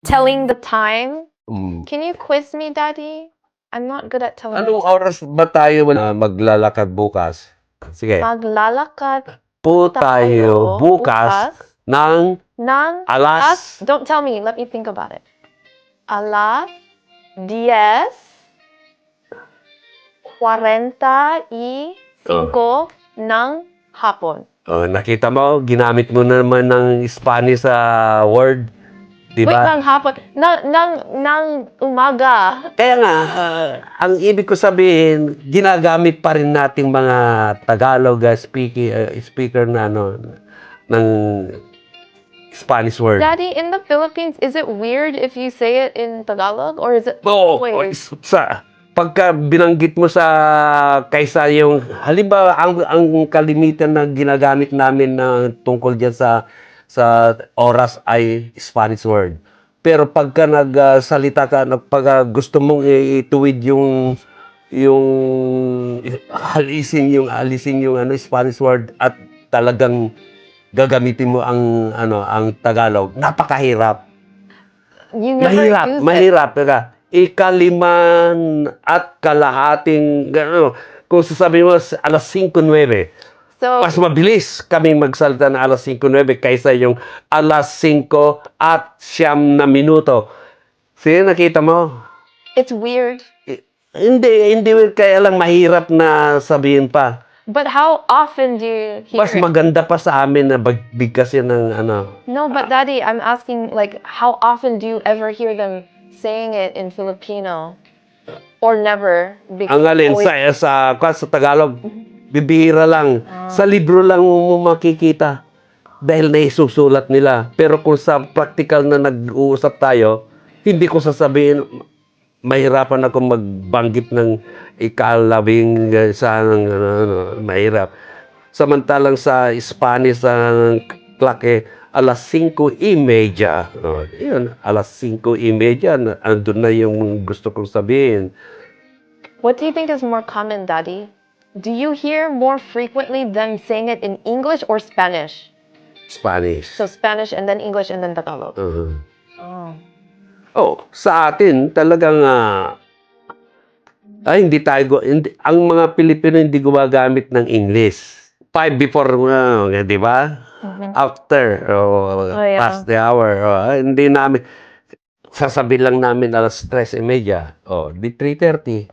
Telling the time? Mm. Can you quiz me, Daddy? I'm not good at telling Anong the oras ba tayo maglalakad bukas? Sige. Maglalakad Po tayo bukas ng ng alas. Don't tell me. Let me think about it. Alas 10:45 ng hapon. Oh, nakita mo, ginamit mo na naman ng Spanish sa word. Wait, Diba? ng hapon. Ng umaga. Kaya nga, ang ibig ko sabihin, ginagamit pa rin nating mga Tagalog speaker na ng Spanish word. Daddy, in the Philippines, is it weird if you say it in Tagalog? Or is it... Oo, Wait. pagka binanggit mo sa kaysa yung halimbawa ang kalimitan na ginagamit namin na tungkol diyan sa oras ay Spanish word. Pero pagka nagsalita ka pag gusto mong ituwid yung alisin yung Spanish word at talagang gagamitin mo ang Tagalog, napakahirap. You never use it. Mahirap ka. Ikaliman at kalahating, kung sasabihin mo alas 5:09, So, mas mabilis kaming magsalita ng alas 5:09 kaysa yung alas 5:09. Sige, nakita mo? it's weird. Hindi kaya lang mahirap na sabihin pa. But how often do you hear Mas it? maganda pa sa amin na bigkasin ng No, but Daddy, I'm asking, like, how often do you ever hear them saying it in Filipino? Or never? Ang alin sa Tagalog, bibihira lang. Sa libro lang mo makikita dahil naisusulat nila. Pero kung sa practical na nag-uusap tayo, hindi ko sasabihin, mahirapan ako magbanggit ng ikalabing sa mahirap. Samantalang sa Spanish, ang clock alas 5:30. Oh, yun, alas 5:30, andun na yung gusto kong sabihin. What do you think is more common, Daddy? Do you hear more frequently them saying it in English or Spanish? Spanish. So Spanish and then English and then Tagalog. Uh-huh. Oh. Oh, sa atin talagang hindi ang mga Pilipino hindi gumagamit ng English. 5 before, di ba? After, yeah. past the hour, hindi namin sasabihin lang namin alas 3:30. Oh, di 3:30.